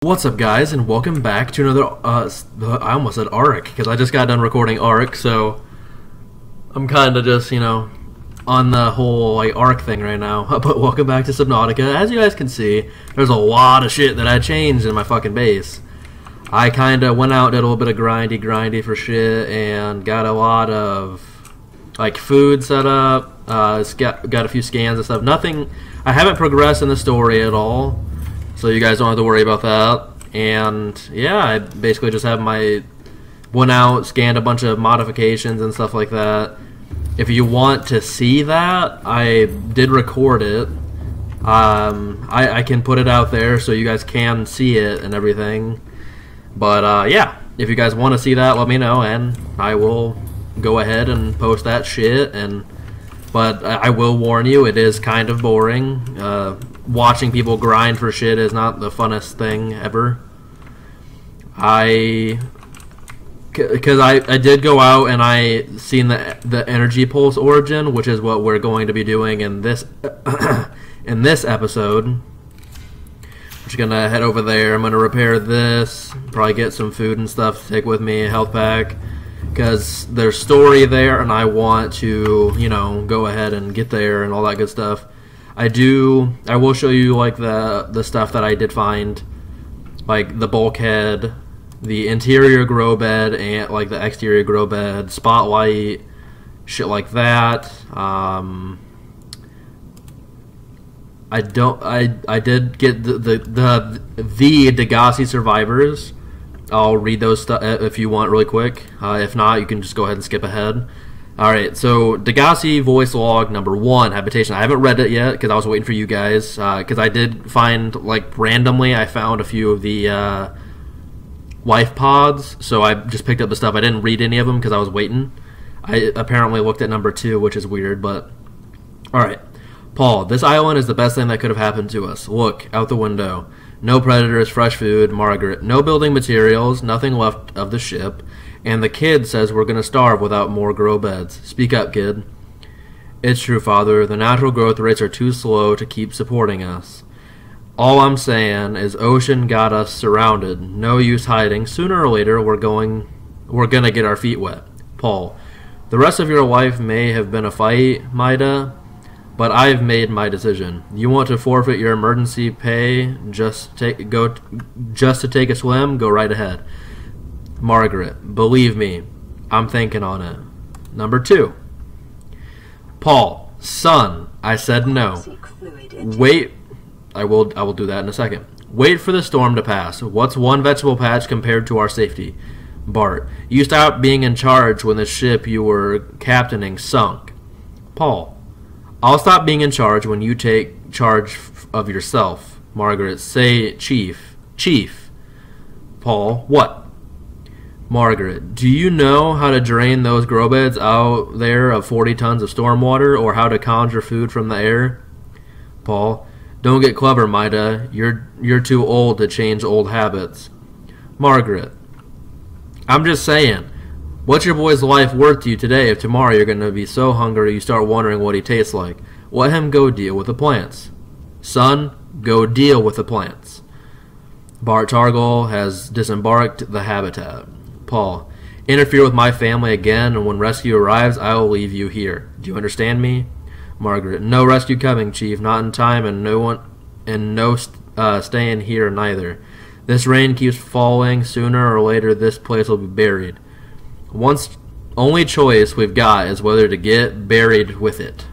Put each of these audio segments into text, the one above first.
What's up, guys, and welcome back to another, I almost said ARC, because I just got done recording ARC, so I'm kind of just, on the whole, ARC thing right now. But welcome back to Subnautica. As you guys can see, there's a lot of shit that I changed in my fucking base. I kind of went out, did a little bit of grindy for shit, and got a lot of, food set up, got a few scans and stuff. Nothing, I haven't progressed in the story at all. So you guys don't have to worry about that. And yeah, I basically just have went out, scanned a bunch of modifications and stuff like that. If you want to see that, I did record it. I can put it out there so you guys can see it and everything. But yeah, if you guys want to see that, let me know and I will go ahead and post that shit. But I will warn you, it is kind of boring. Watching people grind for shit is not the funnest thing ever. Because I did go out and I seen the energy pulse origin, which is what we're going to be doing in this in this episode. I'm just gonna head over there. I'm gonna repair this, probably get some food and stuff to take with me, a health pack, because there's story there and I want to, go ahead and get there and all that good stuff. I will show you the stuff that I did find, like the bulkhead, the interior grow bed, and the exterior grow bed, spotlight, shit like that. I did get the Degassi survivors. I'll read those stuff if you want really quick. If not, you can just go ahead and skip ahead. Alright, so Degassi voice log number 1, habitation. I haven't read it yet because I was waiting for you guys. Because I did find, randomly, I found a few of the life pods. So I just picked up the stuff. I didn't read any of them because I was waiting. I apparently looked at number 2, which is weird, but... Alright. Paul, this island is the best thing that could have happened to us. Look, out the window. No predators, fresh food. Margaret. No building materials, nothing left of the ship. And the kid says we're going to starve without more grow beds. Speak up, kid. It's true, Father. The natural growth rates are too slow to keep supporting us. All I'm saying is ocean got us surrounded. No use hiding. Sooner or later, we're gonna get our feet wet. Paul. The rest of your life may have been a fight, Maida, but I've made my decision. You want to forfeit your emergency pay just to take a swim? Go right ahead. Margaret, believe me, I'm thinking on it. Number 2. Paul, son, I said no. Wait, I will do that in a second. Wait for the storm to pass. What's one vegetable patch compared to our safety? Bart, you stopped being in charge when the ship you were captaining sunk. Paul, I'll stop being in charge when you take charge of yourself. Margaret, say chief. Chief. Paul, what? Margaret, do you know how to drain those grow beds out there of 40 tons of stormwater, or how to conjure food from the air? Paul, don't get clever, Maida. You're too old to change old habits. Margaret, I'm just saying, what's your boy's life worth to you today if tomorrow you're going to be so hungry you start wondering what he tastes like? Let him go deal with the plants. Son, go deal with the plants. Bart Targle has disembarked the habitat. Paul, interfere with my family again, and when rescue arrives, I will leave you here. Do you understand me? Margaret, no rescue coming, Chief. Not in time, and no staying here neither. This rain keeps falling. Sooner or later, this place will be buried. Only choice we've got is whether to get buried with it.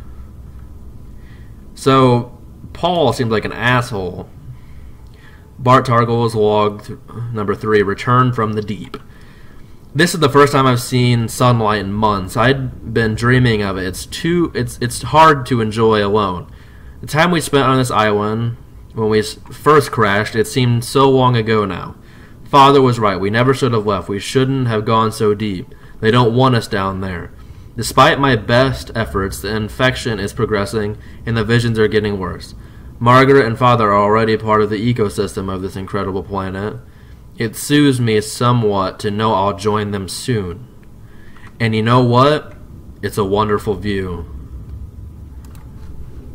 So, Paul seems like an asshole. Bart Targle's log number 3, return from the deep. This is the first time I've seen sunlight in months. I'd been dreaming of it. It's hard to enjoy alone. The time we spent on this island when we first crashed, it seemed so long ago now. Father was right. We never should have left. We shouldn't have gone so deep. They don't want us down there. Despite my best efforts, the infection is progressing and the visions are getting worse. Margaret and Father are already part of the ecosystem of this incredible planet. It soothes me somewhat to know I'll join them soon. And you know what? It's a wonderful view.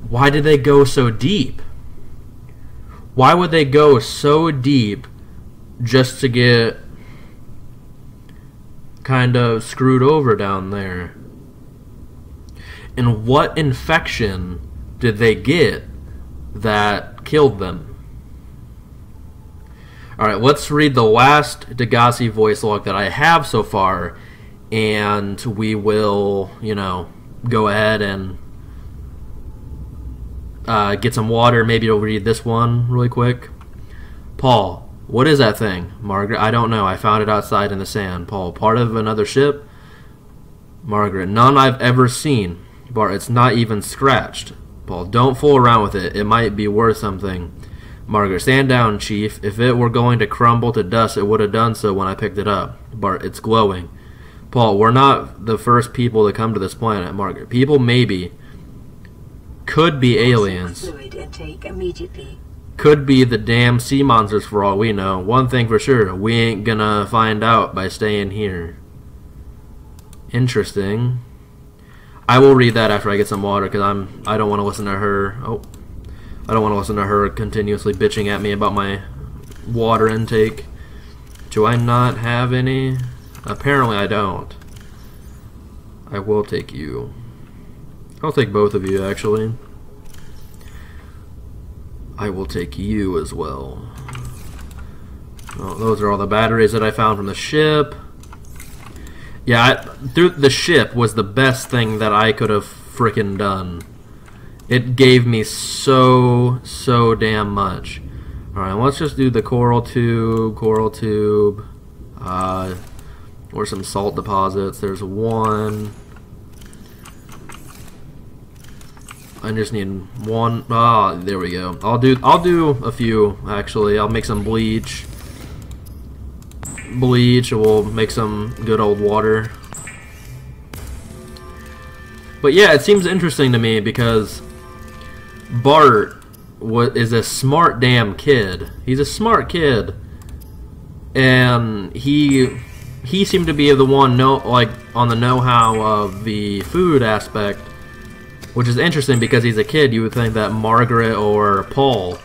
Why did they go so deep? Why would they go so deep just to get kind of screwed over down there. And what infection did they get that killed them? Alright, let's read the last Degassi voice log that I have so far, and we will, go ahead and get some water. Maybe you'll read this one really quick. Paul, what is that thing? Margaret, I don't know. I found it outside in the sand. Paul, part of another ship? Margaret, none I've ever seen. Bart, it's not even scratched. Paul, don't fool around with it. It might be worth something. Margaret, stand down, Chief. If it were going to crumble to dust, it would have done so when I picked it up. Bart, it's glowing. Paul, we're not the first people to come to this planet. Margaret, people maybe. Could be aliens. Fluid intake immediately. Could be the damn sea monsters for all we know. One thing for sure, we ain't gonna find out by staying here. Interesting. I will read that after I get some water, because I don't want to listen to her. I don't want to listen to her continuously bitching at me about my water intake. Do I not have any? Apparently I don't. I will take you. I'll take both of you, actually. I will take you as well. Oh, those are all the batteries that I found from the ship. Yeah, through the ship was the best thing that I could have frickin' done. It gave me so damn much. Alright, let's just do the coral tube, or some salt deposits. There's one. I just need one. There we go. I'll do a few, actually. I'll make some bleach. We'll make some good old water. But yeah, it seems interesting to me because Bart is a smart damn kid. He's a smart kid, and he seemed to be the one on the know-how of the food aspect, which is interesting because he's a kid. You would think that Margaret or Paul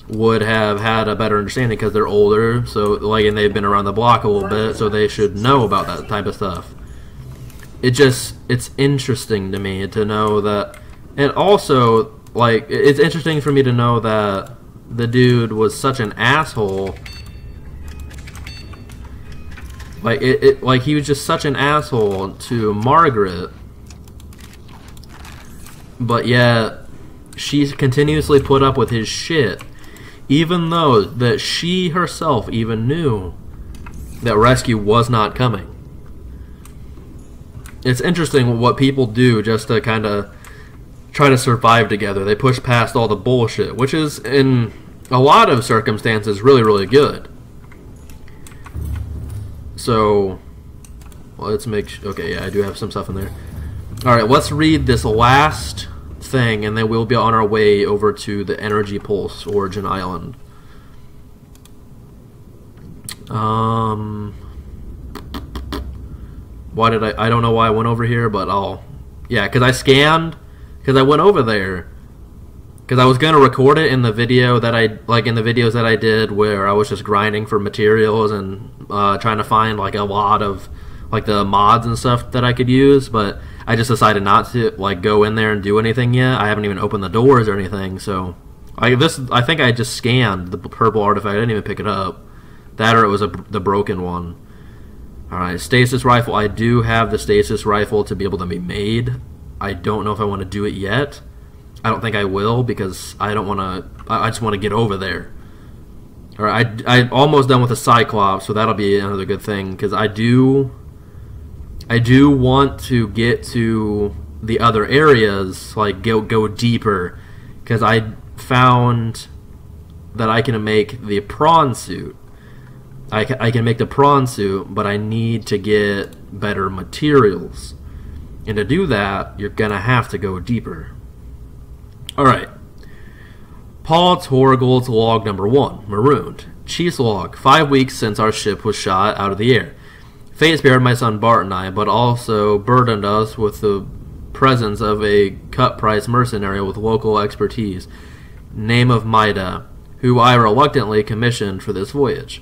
would have had a better understanding because they're older, and they've been around the block a little bit, so they should know about that type of stuff. It's interesting to me to know that, and also, it's interesting for me to know that the dude was such an asshole. He was just such an asshole to Margaret, but yet she continuously put up with his shit, even though that she herself even knew that rescue was not coming. It's interesting what people do just to kind of try to survive together. They push past all the bullshit, which is, in a lot of circumstances, really, really good. So, let's okay, yeah, I do have some stuff in there. Alright, let's read this last thing, and then we'll be on our way over to the Energy Pulse Origin Island. Why did I don't know why I went over here, but yeah, because I scanned, because I went over there, because I was going to record it in the video that in the videos that I did where I was just grinding for materials and trying to find a lot of the mods and stuff that I could use, but I just decided not to go in there and do anything yet. I haven't even opened the doors or anything, so I think I just scanned the purple artifact. I didn't even pick it up. That, or it was the broken one. Alright, stasis rifle. I do have the stasis rifle to be able to be made. I don't know if I want to do it yet. I don't think I will, because I don't want to. I just want to get over there. Alright, I'm almost done with the Cyclops, so that'll be another good thing, because I do want to get to the other areas, go deeper, because I found that I can make the prawn suit. I can make the prawn suit, but I need to get better materials. And to do that, you're going to have to go deeper. Alright. Paul Torgold's log number 1, marooned. Chief's log, 5 weeks since our ship was shot out of the air. Fate spared my son Bart and I, but also burdened us with the presence of a cut-price mercenary with local expertise, name of Maida, who I reluctantly commissioned for this voyage.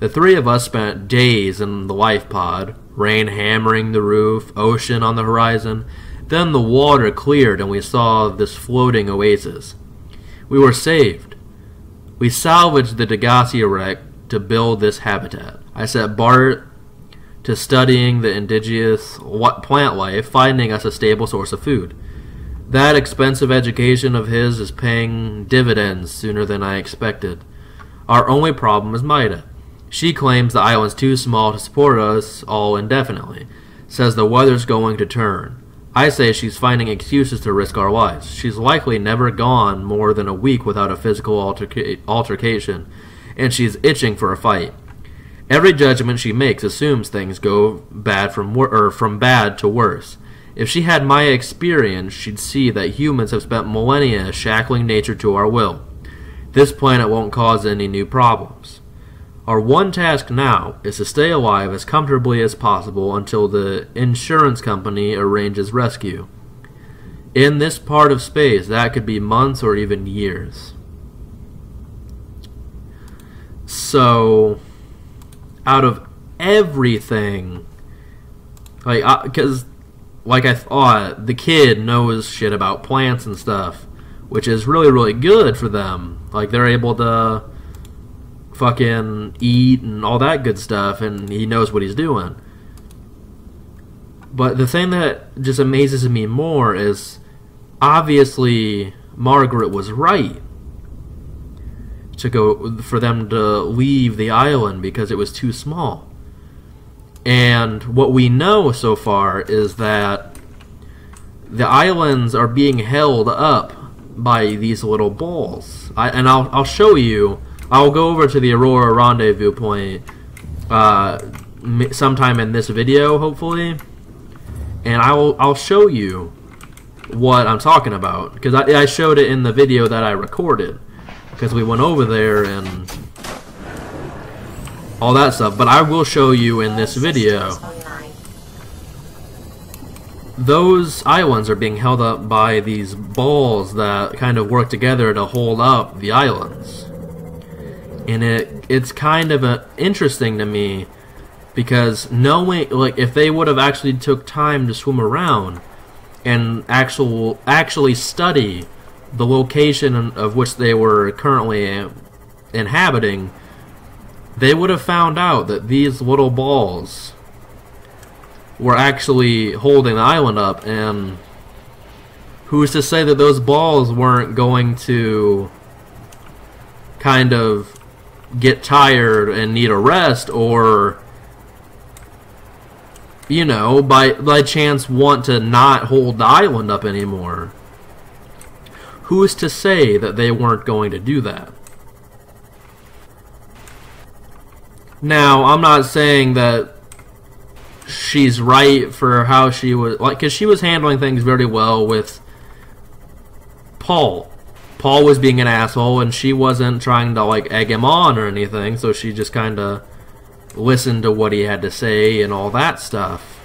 The three of us spent days in the life pod, rain hammering the roof, ocean on the horizon. Then the water cleared and we saw this floating oasis. We were saved. We salvaged the Degassi wreck to build this habitat. I set Bart to studying the indigenous plant life, finding us a stable source of food. That expensive education of his is paying dividends sooner than I expected. Our only problem is Maida. She claims the island's too small to support us all indefinitely. Says the weather's going to turn. I say she's finding excuses to risk our lives. She's likely never gone more than a week without a physical altercation, and she's itching for a fight. Every judgment she makes assumes things go bad from bad to worse. If she had my experience, she'd see that humans have spent millennia shackling nature to our will. This planet won't cause any new problems. Our one task now is to stay alive as comfortably as possible until the insurance company arranges rescue. In this part of space, that could be months or even years. So, out of everything, because like I thought, the kid knows shit about plants and stuff, which is really, really good for them. Like, they're able to fucking eat and all that good stuff, and he knows what he's doing. But the thing that just amazes me more is, obviously, Margaret was right for them to leave the island because it was too small. And what we know so far is that the islands are being held up by these little balls. I'll show you. I'll go over to the Aurora Rendezvous point sometime in this video, hopefully, and I'll show you what I'm talking about, because I showed it in the video that I recorded, because we went over there and all that stuff. But I will show you in this video. Those islands are being held up by these balls that kind of work together to hold up the islands. And it's kind of interesting to me, because knowing, like, if they would have actually took time to swim around and actually study the location of which they were currently inhabiting, they would have found out that these little balls were actually holding the island up. And who's to say that those balls weren't going to kind of get tired and need a rest, or, you know, by chance want to not hold the island up anymore. Who's to say that they weren't going to do that? Now, I'm not saying that she's right for how she was, like, because she was handling things very well with Paul. Paul was being an asshole, and she wasn't trying to, like, egg him on or anything, so she just kind of listened to what he had to say and all that stuff.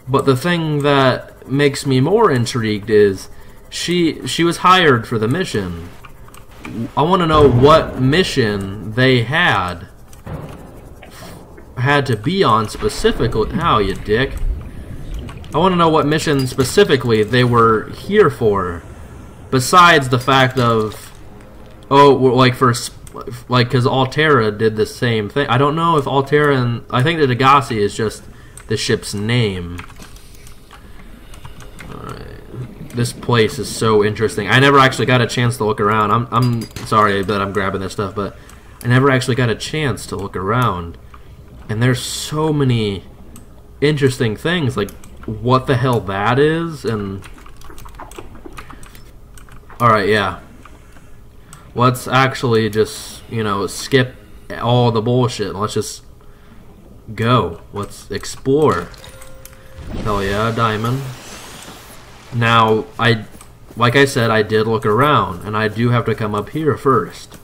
But the thing that makes me more intrigued is she was hired for the mission. I want to know what mission they had to be on specifically. How, you dick? I want to know what mission specifically they were here for. Besides the fact of, oh, like, because Altera did the same thing. I don't know if Altera and, I think the Degassi is just the ship's name. Alright. This place is so interesting. I never actually got a chance to look around. I'm sorry that I'm grabbing this stuff, but I never actually got a chance to look around. And there's so many interesting things, like what the hell that is, and alright, yeah. Let's actually just, you know, skip all the bullshit. Let's just go. Let's explore. Hell yeah, diamond. Now, like I said, I did look around, and I do have to come up here first,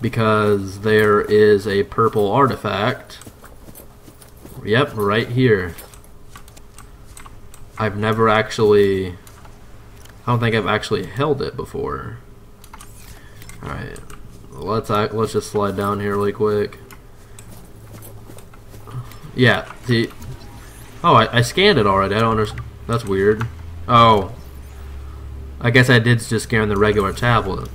because there is a purple artifact. Yep, right here. I've never actually, I don't think I've actually held it before. Alright, let's just slide down here really quick. Yeah. See. Oh, I scanned it already. I don't understand. That's weird. Oh. I guess I did just scan the regular tablet.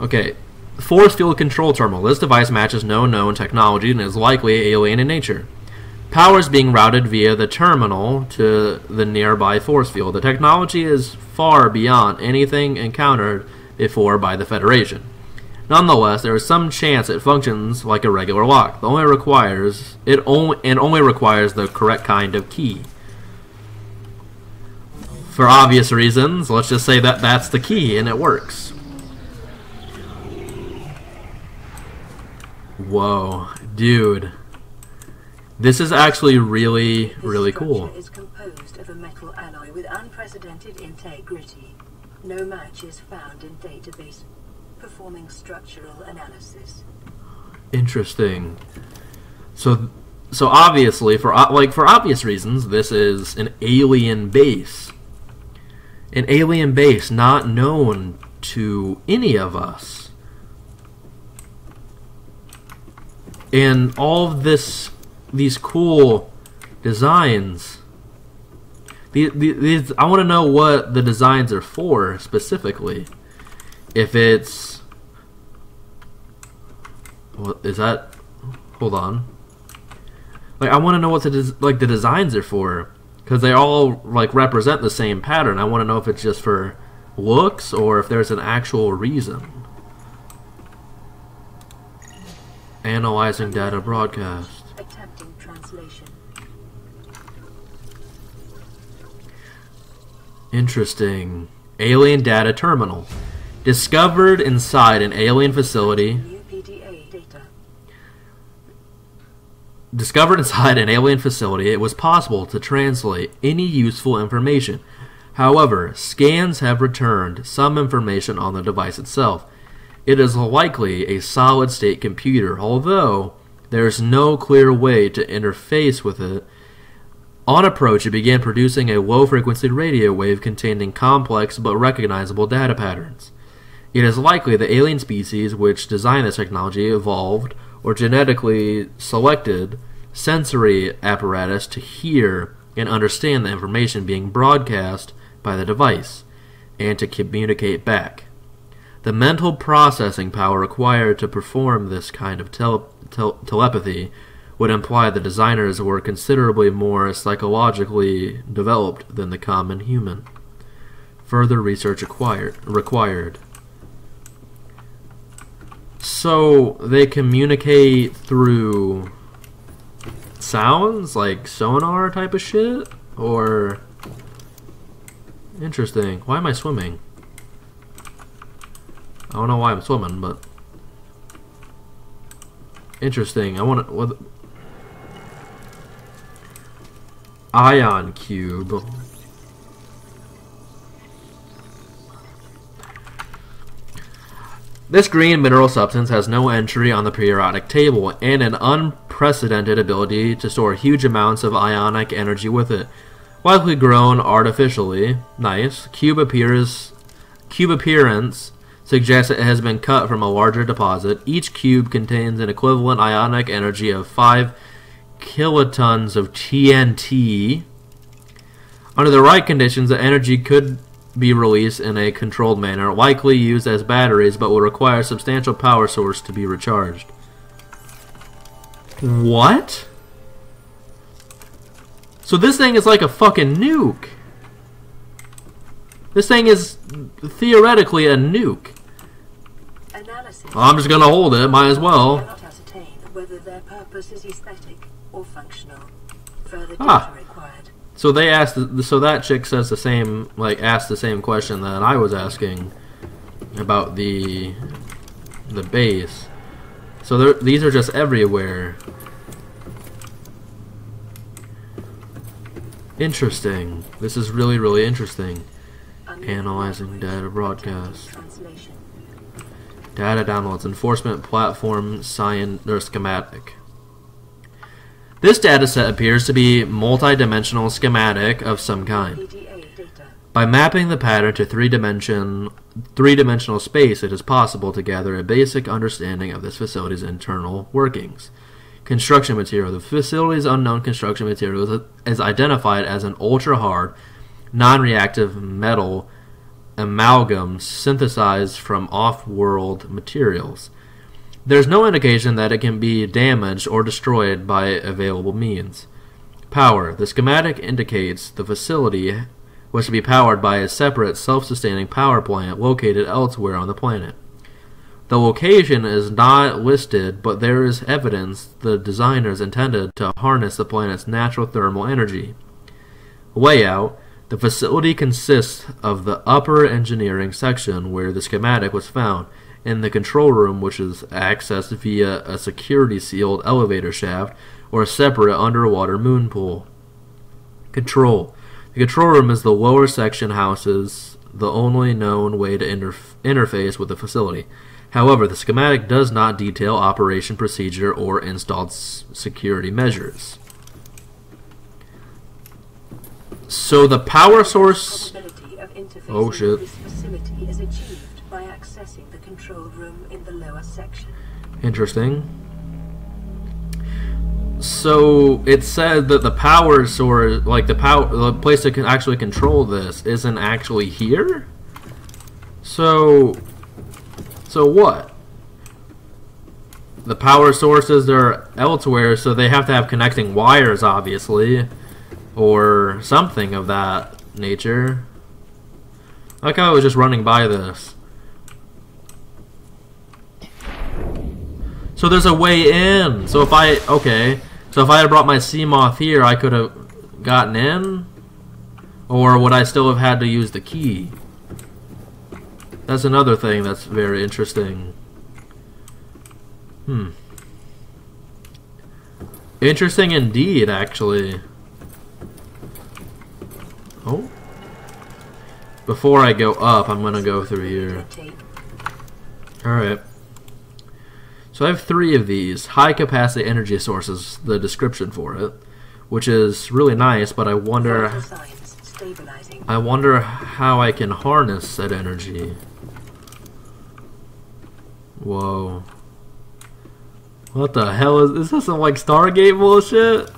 Okay. Force field control terminal. This device matches no known technology and is likely alien in nature. Power is being routed via the terminal to the nearby force field. The technology is far beyond anything encountered before by the Federation. Nonetheless, there is some chance it functions like a regular lock. It only requires the correct kind of key. For obvious reasons, let's just say that that's the key and it works. Whoa, dude. This is actually really cool. This structure is composed of a metal alloy with unprecedented integrity. No match is found in database performing structural analysis. Interesting. So obviously, for obvious reasons, this is an alien base. An alien base not known to any of us. And all of these cool designs. These I want to know what the designs are for specifically. If it's, what is that? Hold on. Like, I want to know what the designs are for, because they all like represent the same pattern. I want to know if it's just for looks or if there's an actual reason. Analyzing data broadcast. Attempting translation. Interesting. Alien data terminal. Discovered inside an alien facility. UPDA data. Discovered inside an alien facility, it was possible to translate any useful information. However, scans have returned some information on the device itself. It is likely a solid-state computer, although there is no clear way to interface with it. On approach, it began producing a low-frequency radio wave containing complex but recognizable data patterns. It is likely the alien species which designed this technology evolved or genetically selected sensory apparatus to hear and understand the information being broadcast by the device and to communicate back. The mental processing power required to perform this kind of telepathy would imply the designers were considerably more psychologically developed than the common human. Further research required. So they communicate through sounds, like sonar type of shit? Or... Interesting. Why am I swimming? I don't know why I'm swimming, but... Interesting. I want to... What... Ion cube. This green mineral substance has no entry on the periodic table and an unprecedented ability to store huge amounts of ionic energy with it. Likely grown artificially. Nice. Cube appearance suggests it has been cut from a larger deposit. Each cube contains an equivalent ionic energy of 5 kilotons of TNT. Under the right conditions, the energy could be released in a controlled manner, likely used as batteries, but will require a substantial power source to be recharged. What? So this thing is like a fucking nuke. This thing is theoretically a nuke. Analysis. I'm just gonna hold it, might as well. Cannot ascertain whether their purpose is aesthetic or functional. Further data required. So they asked. So that chick says the same. Like asked the same question that I was asking about the base. So these are just everywhere. Interesting. This is really interesting. Analyzing data broadcast. Data downloads. Enforcement platform schematic. This dataset appears to be multi-dimensional schematic of some kind. By mapping the pattern to three-dimensional space, it is possible to gather a basic understanding of this facility's internal workings. Construction material. The facility's unknown construction material is identified as an ultra-hard, non-reactive metal amalgam synthesized from off-world materials. There's no indication that it can be damaged or destroyed by available means. Power. The schematic indicates the facility was to be powered by a separate self-sustaining power plant located elsewhere on the planet. The location is not listed, but there is evidence the designers intended to harness the planet's natural thermal energy. Layout. The facility consists of the upper engineering section where the schematic was found, in the control room, which is accessed via a security-sealed elevator shaft or a separate underwater moon pool. Control. The control room is the lower section houses the only known way to interface with the facility. However, the schematic does not detail operation procedure or installed security measures. So the power source... Oh shit. This facility is achieved by accessing the control room in the lower section. Interesting. So it said that the power source, like the place that can actually control this, isn't actually here. So what? The power sources are elsewhere, so they have to have connecting wires, obviously, or something of that nature. Like how I was just running by this. So there's a way in. So if I had brought my Seamoth here, I could have gotten in? Or would I still have had to use the key? That's another thing that's very interesting. Interesting indeed, actually. Oh. Before I go up, I'm gonna go through here. Alright. So I have 3 of these. High capacity energy sources, the description for it. Which is really nice, but I wonder how I can harness that energy. Whoa. What the hell is this? Some like Stargate bullshit?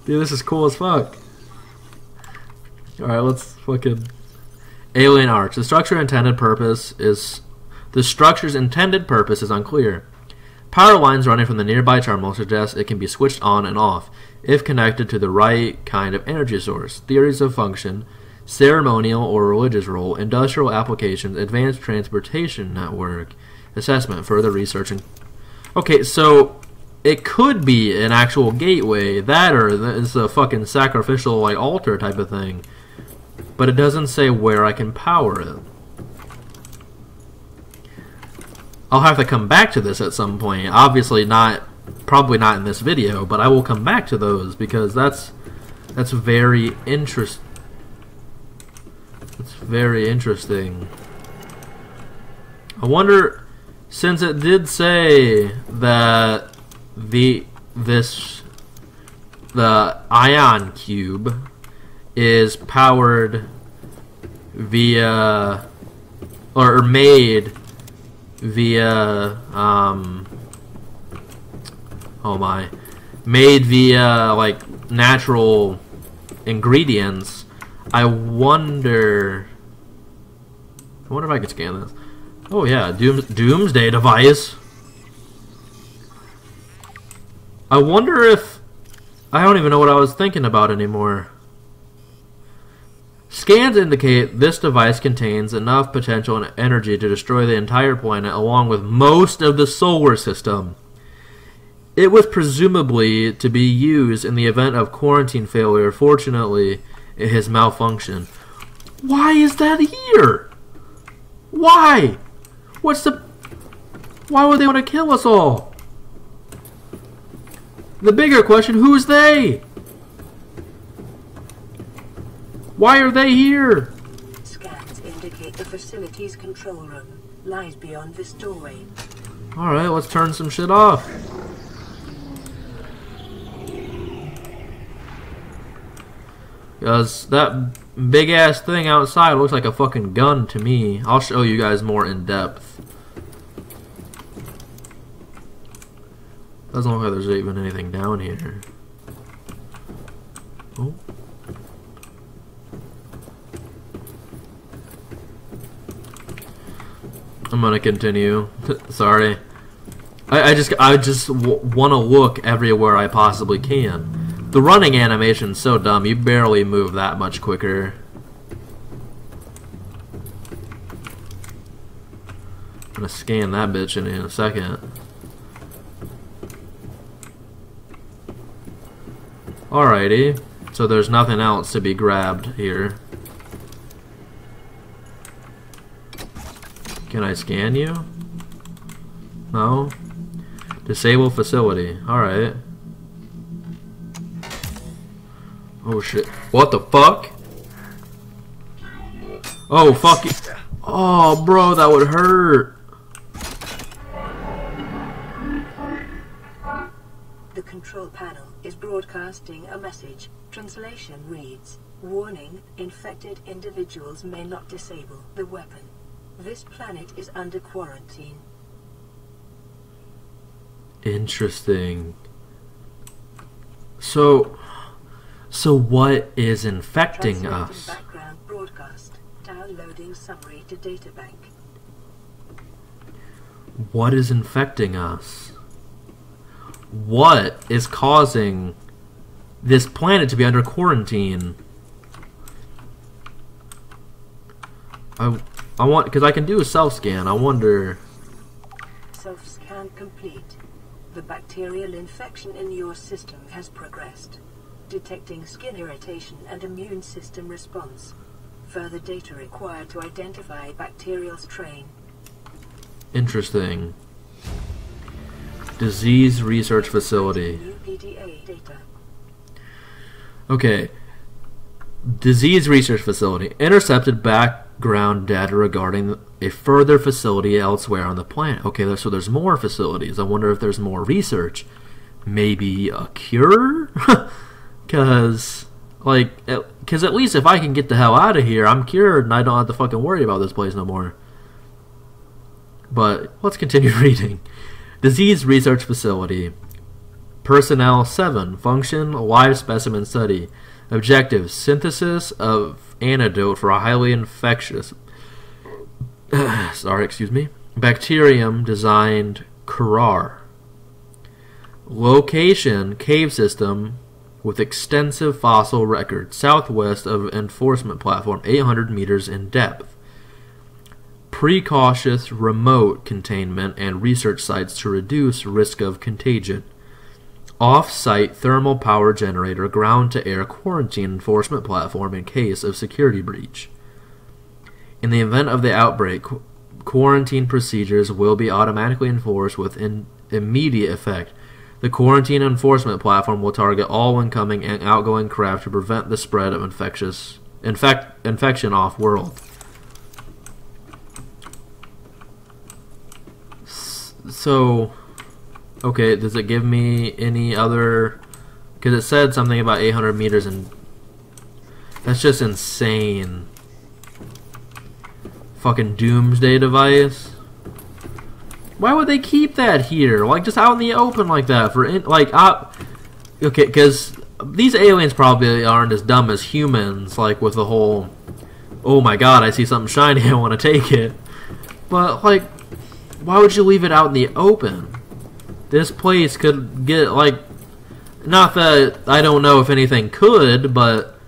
Dude, this is cool as fuck. Alright, let's fucking... Alien Arch. The structure's intended purpose is unclear. Power lines running from the nearby terminal suggest it can be switched on and off if connected to the right kind of energy source. Theories of function, ceremonial or religious role, industrial applications, advanced transportation network, assessment, further research. Okay, so it could be an actual gateway, that or it's a fucking sacrificial like altar type of thing. But it doesn't say where I can power it. I'll have to come back to this at some point. Obviously not, probably not in this video, but I will come back to those because that's very interesting. It's very interesting. I wonder, since it did say that the ion cube is powered via or made via made via like natural ingredients. I wonder if I could scan this. Oh yeah, doomsday device. I wonder if I don't even know what I was thinking about anymore. Scans indicate this device contains enough potential and energy to destroy the entire planet along with most of the solar system. It was presumably to be used in the event of quarantine failure. Fortunately, it has malfunctioned. Why is that here? Why? Why would they want to kill us all? The bigger question, who's they? Why are they here? Scans indicate the facility's control room lies beyond this doorway. Alright, let's turn some shit off. Because that big ass thing outside looks like a fucking gun to me. I'll show you guys more in depth. Doesn't look like there's even anything down here. Oh. I'm gonna continue. Sorry. I just want to look everywhere I possibly can. The running animation's so dumb. You barely move that much quicker. I'm gonna scan that bitch in a second. Alrighty. So there's nothing else to be grabbed here. Can I scan you? No? Disable facility. Alright. Oh shit. What the fuck? Oh fuck it. Oh bro, that would hurt. The control panel is broadcasting a message. Translation reads, "Warning, infected individuals may not disable the weapon. This planet is under quarantine." Interesting. So what is infecting us? Background broadcast. Downloading summary to databank. What is infecting us? What is causing this planet to be under quarantine? I want, because I can do a self-scan. I wonder. Self-scan complete. The bacterial infection in your system has progressed. Detecting skin irritation and immune system response. Further data required to identify bacterial strain. Interesting. Disease Research Facility. New PDA data. Okay. Disease Research Facility. Intercepted background data regarding a further facility elsewhere on the planet. Okay, so there's more facilities. I wonder if there's more research. Maybe a cure? Because at least if I can get the hell out of here, I'm cured and I don't have to fucking worry about this place no more. But let's continue reading. Disease Research Facility. Personnel 7. Function, live specimen study. Objective, synthesis of antidote for a highly infectious bacterium designed Kurar. Location, cave system with extensive fossil record, southwest of enforcement platform, 800 meters in depth. Precautious remote containment and research sites to reduce risk of contagion. Off-site thermal power generator, ground-to-air quarantine enforcement platform in case of security breach. In the event of the outbreak, quarantine procedures will be automatically enforced with immediate effect. The quarantine enforcement platform will target all incoming and outgoing craft to prevent the spread of infection off-world. So, okay, does it give me any other... Because it said something about 800 meters and... That's just insane. Fucking doomsday device. Why would they keep that here? Like, just out in the open like that for... okay, because these aliens probably aren't as dumb as humans, like with the whole... Oh my god, I see something shiny, I want to take it. But, like... Why would you leave it out in the open? This place could get, like... Not that I don't know if anything could, but...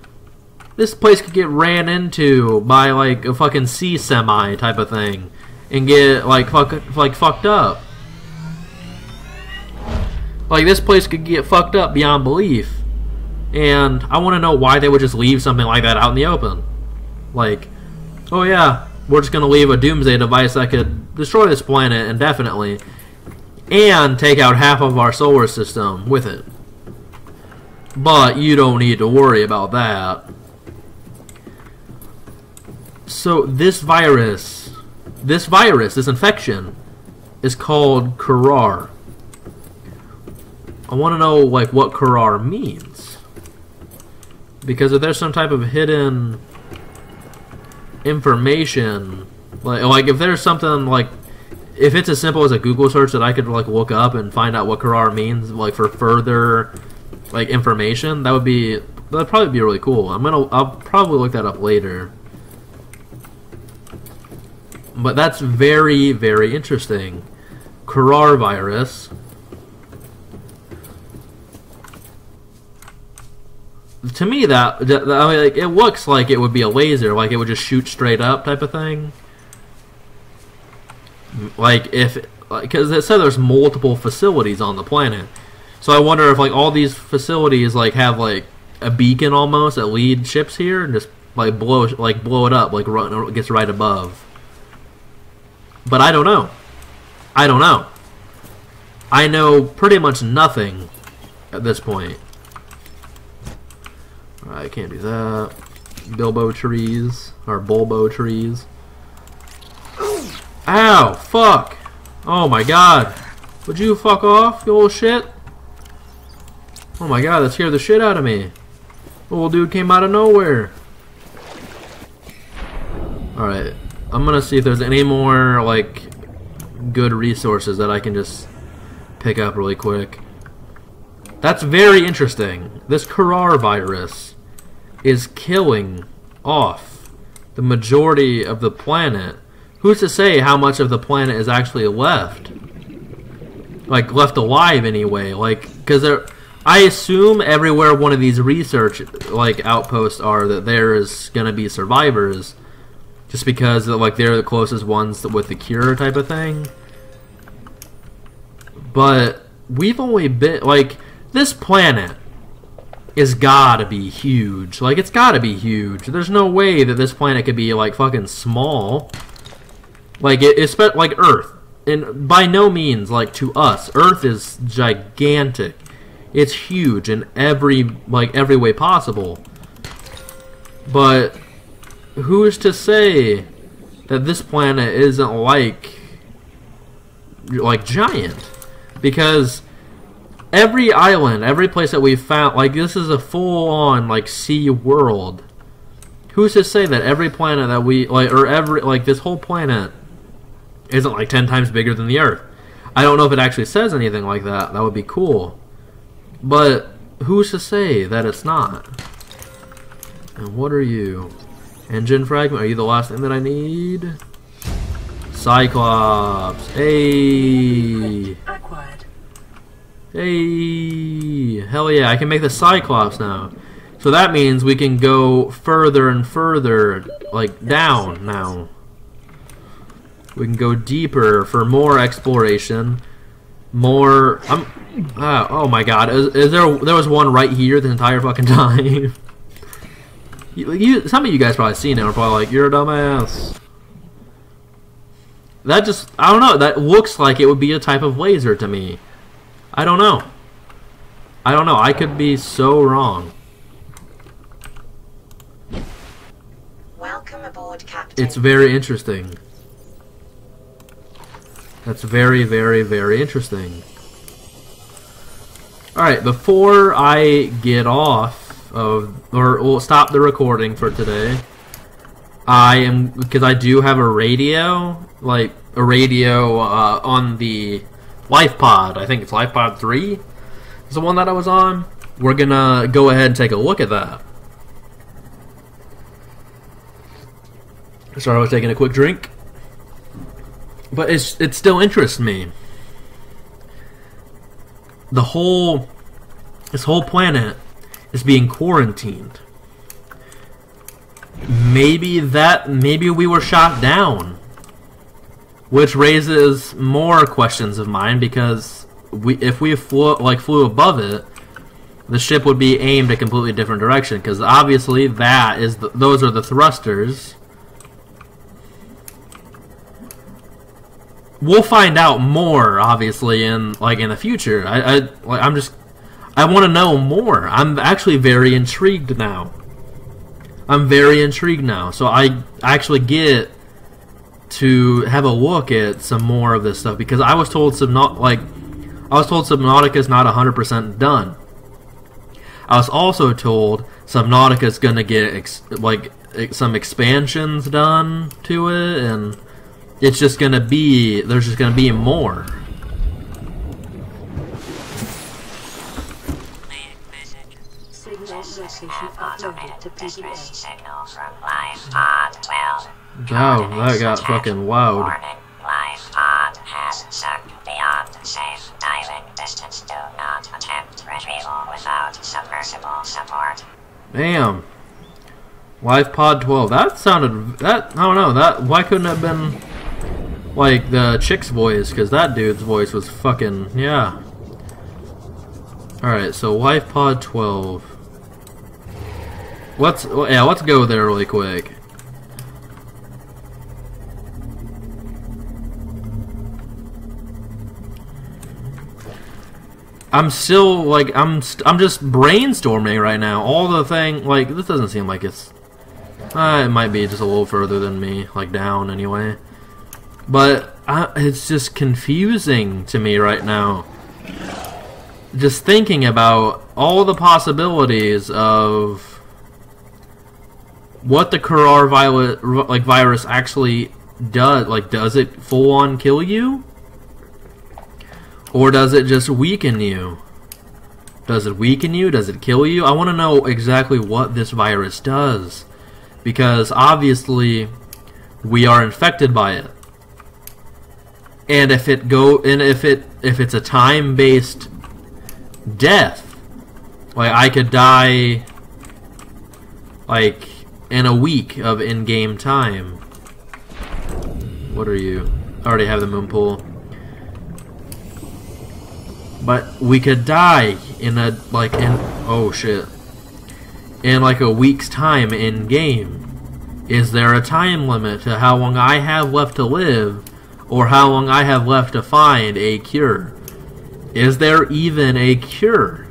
This place could get ran into by, like, a fucking sea semi type of thing. And get, like, fucked up. Like, this place could get fucked up beyond belief. And I want to know why they would just leave something like that out in the open. Like, oh yeah, we're just going to leave a doomsday device that could destroy this planet indefinitely. And take out half of our solar system with it. But you don't need to worry about that. So this infection, is called Kurar. I want to know, like, what Kurar means. Because if there's some type of hidden information, like if there's something like, if it's as simple as a Google search that I could like look up and find out what Karar means, like for further like information, that'd probably be really cool. I'll probably look that up later. But that's very, very interesting. Karar virus. To me, that I mean, like, it looks like it would be a laser, like it would just shoot straight up type of thing. Like because it said there's multiple facilities on the planet, so I wonder if like all these facilities like have like a beacon almost that lead ships here and just like blow it up, like it gets right above. But I don't know. I don't know. I know pretty much nothing at this point. I can't do that. Bilbo trees or Bulbo trees. Ow! Fuck! Oh my god! Would you fuck off, you old shit? Oh my god, that scared the shit out of me. Old dude came out of nowhere. Alright, I'm gonna see if there's any more, like, good resources that I can just pick up really quick. That's very interesting. This Karar virus is killing off the majority of the planet. Who's to say how much of the planet is actually left? Like, left alive anyway. Like, because I assume everywhere one of these research, like, outposts are, that there is going to be survivors. Just because, like, they're the closest ones with the cure type of thing. But we've only been, like, this planet is gotta be huge. Like, it's gotta be huge. There's no way that this planet could be, like, fucking small. Like, it's like Earth. And by no means, like, to us, Earth is gigantic. It's huge in every way possible. But who is to say that this planet isn't like giant? Because every island, every place that we've found, like, this is a full-on, like, sea world. Who's to say that every planet that we, like, or every, like, this whole planet isn't, like, 10 times bigger than the Earth? I don't know if it actually says anything like that. That would be cool. But who's to say that it's not? And what are you? Engine fragment? Are you the last thing that I need? Cyclops. Hey. Acquired. Hey. Hell yeah, I can make the Cyclops now. So that means we can go further and further, like, down now. We can go deeper for more exploration. More... oh my god. There was one right here the entire fucking time. Some of you guys probably seen it and are probably like, you're a dumbass. That just... I don't know. That looks like it would be a type of laser to me. I don't know. I don't know. I could be so wrong. Welcome aboard, Captain. It's very interesting. That's very, very, very interesting. Alright, before I get off of, or we'll stop the recording for today, because I do have a radio, like, a radio on the Life Pod. I think it's Life Pod 3 is the one that I was on. We're gonna go ahead and take a look at that. Sorry, I was taking a quick drink. But it still interests me. This whole planet is being quarantined. Maybe we were shot down, which raises more questions of mine, because if we flew above it, the ship would be aimed a completely different direction, because obviously those are the thrusters. We'll find out more, obviously, in the future. I want to know more. I'm actually very intrigued now. So I actually get to have a look at some more of this stuff, because I was told Subnautica is not 100% done. I was also told Subnautica is gonna get some expansions done to it, and it's just gonna be there's just gonna be more. Signal from Life Pod 12. Wow, that got fucking loud. Warning. Life Pod has sunk beyond safe diving distance. Do not attempt retrieval without submersible support. Damn. Life Pod 12. That sounded I don't know, that why couldn't it have been like the chick's voice, because that dude's voice was fucking yeah. Alright, so Life Pod 12. Let's go there really quick. I'm still like I'm just brainstorming right now. All the thing like this doesn't seem like it's it might be just a little further than me, like down anyway. But it's just confusing to me right now. Just thinking about all the possibilities of what the Kurar virus actually does. Like, does it full on kill you? Or does it just weaken you? Does it weaken you? Does it kill you? I want to know exactly what this virus does. Because obviously we are infected by it. And if it's a time-based death, like I could die like in a week of in-game time. What are you? I already have the moon pool. But we could die in a oh shit. In like a week's time in game. Is there a time limit to how long I have left to live, or how long I have left to find a cure? Is there even a cure?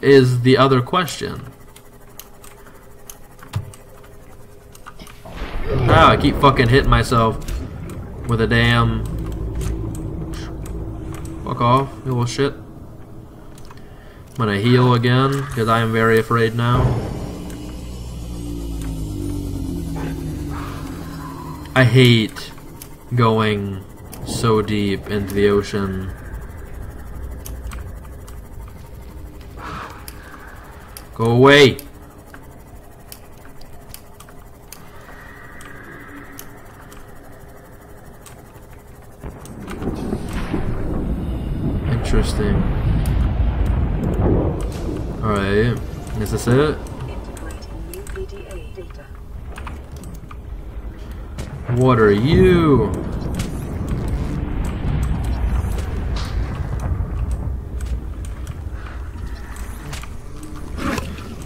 Is the other question. I keep fucking hitting myself with a damn... Fuck off, you little shit. I'm gonna heal again, because I am very afraid now. I hate going so deep into the ocean. Go away! Interesting. Alright, is this it? Integrating new PDA data. What are you?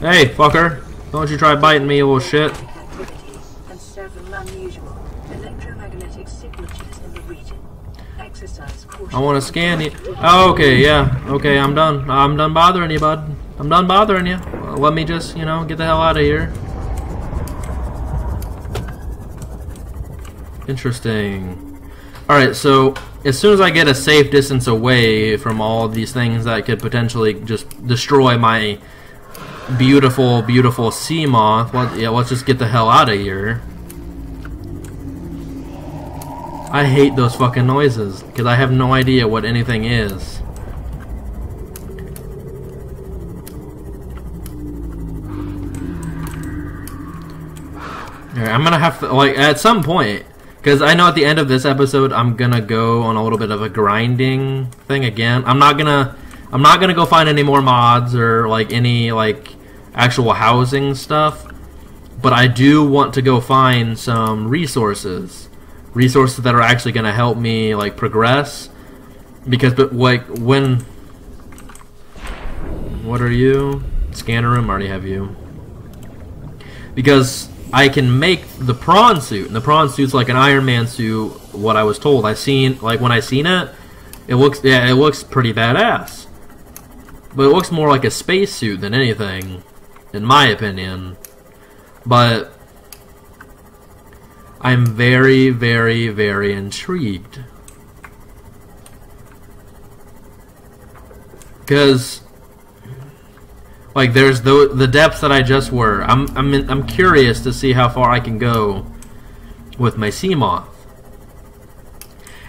Hey, fucker! Don't you try biting me, you little shit. And several unusual electromagnetic signatures in the region. Exercise caution. I want to scan you. Oh, okay, yeah. Okay, I'm done. I'm done bothering you, bud. I'm done bothering you. Let me just, you know, get the hell out of here. Interesting. Alright, so as soon as I get a safe distance away from all these things that could potentially just destroy my beautiful, beautiful sea moth, let's just get the hell out of here. I hate those fucking noises, because I have no idea what anything is. Alright, I'm gonna have to, like, at some point, because I know at the end of this episode, I'm gonna go on a little bit of a grinding thing again. I'm not gonna go find any more mods or, like, any, like, actual housing stuff, but I do want to go find some resources that are actually going to help me like progress, because like when what are you? Scanner room, I already have you. Because I can make the prawn suit, and the prawn suit's like an Iron Man suit, what I was told. I seen, like when I seen it, it looks pretty badass. But it looks more like a spacesuit than anything, in my opinion. But I'm very, very, very intrigued. Because Like there's the depths that I just were. I'm curious to see how far I can go with my Seamoth.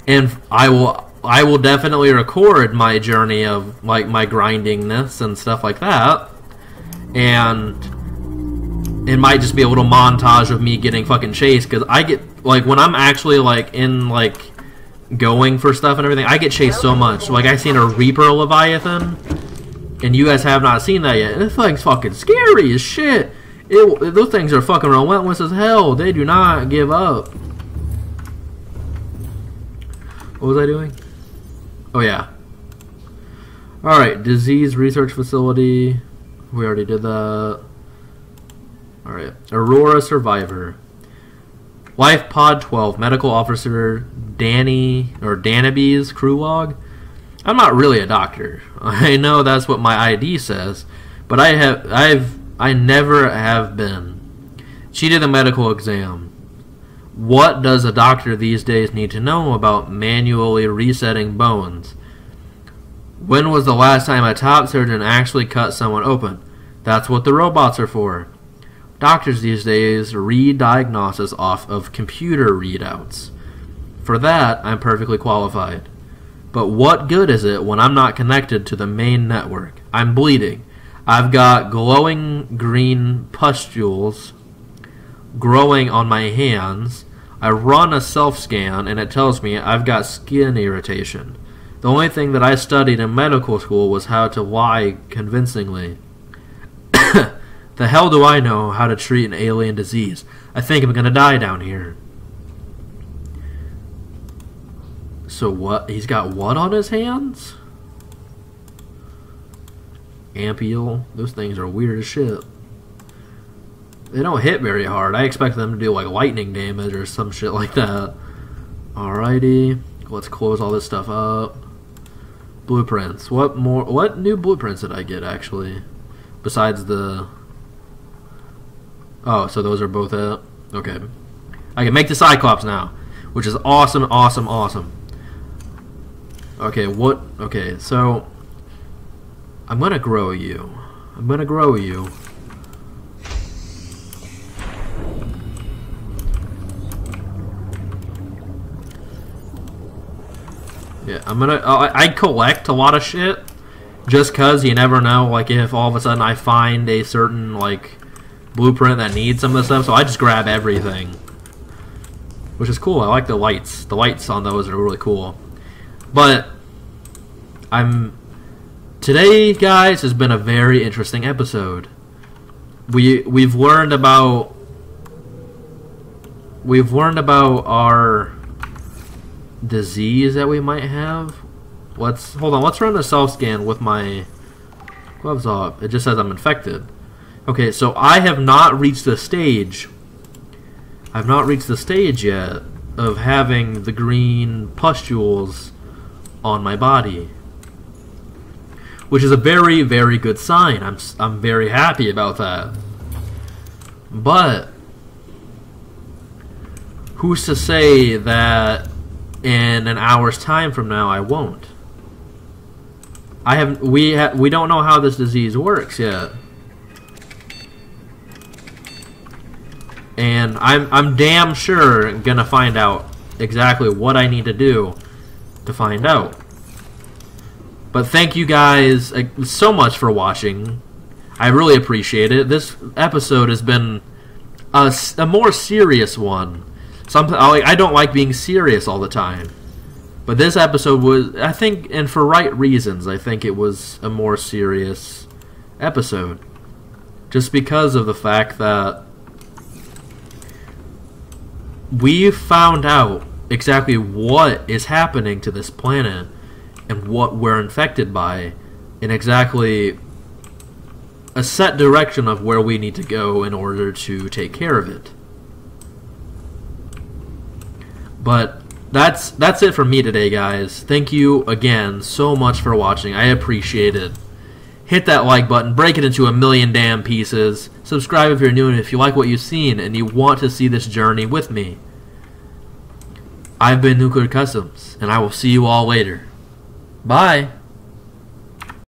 And I will definitely record my journey of like my grindingness and stuff like that. And it might just be a little montage of me getting fucking chased, because I get like when I'm actually like in like going for stuff and everything, I get chased so much. Like I seen a Reaper Leviathan, and you guys have not seen that yet. This thing's fucking scary as shit. Those things are fucking relentless as hell. They do not give up. What was I doing? Oh yeah. Alright, disease research facility. We already did that. Alright. Aurora survivor. Life pod 12. Medical officer Danaby's crew log. I'm not really a doctor. I know that's what my ID says, but I never have been. She did a medical exam. What does a doctor these days need to know about manually resetting bones? When was the last time a top surgeon actually cut someone open? That's what the robots are for. Doctors these days read diagnosis off of computer readouts. For that, I'm perfectly qualified. But what good is it when I'm not connected to the main network? I'm bleeding. I've got glowing green pustules growing on my hands. I run a self-scan and it tells me I've got skin irritation. The only thing that I studied in medical school was how to lie convincingly. The hell do I know how to treat an alien disease? I think I'm gonna die down here. So what? He's got what on his hands? Ampule. Those things are weird as shit. They don't hit very hard. I expect them to do like lightning damage or some shit like that. Alrighty. Let's close all this stuff up. Blueprints. What new blueprints did I get actually? Besides the... Oh, so those are both it? Okay. I can make the Cyclops now, which is awesome, awesome, awesome. Okay, what... Okay, so... I'm gonna grow you. I'm gonna grow you. Yeah, I'm gonna... I collect a lot of shit, just cause you never know, like, if all of a sudden I find a certain, like, blueprint that needs some of the stuff, so I just grab everything. Which is cool. I like the lights. The lights on those are really cool. But today, guys, has been a very interesting episode. We've learned about our disease that we might have. Hold on. Let's run the self scan with my gloves off. It just says I'm infected. Okay, so I have not reached the stage. I've not reached the stage yet of having the green pustules on my body, which is a very, very good sign. I'm very happy about that. But who's to say that in an hour's time from now I won't? We don't know how this disease works yet. And I'm damn sure gonna find out exactly what I need to do to find out. But thank you guys so much for watching. I really appreciate it. This episode has been a more serious one. I don't like being serious all the time. But this episode was, I think, and for right reasons, I think it was a more serious episode. Just because of the fact that we found out exactly what is happening to this planet and what we're infected by, and exactly a set direction of where we need to go in order to take care of it. But that's it for me today, guys. Thank you again so much for watching. I appreciate it. Hit that like button, break it into a million damn pieces. Subscribe if you're new and if you like what you've seen and you want to see this journey with me. I've been Nuclear Customs, and I will see you all later. Bye!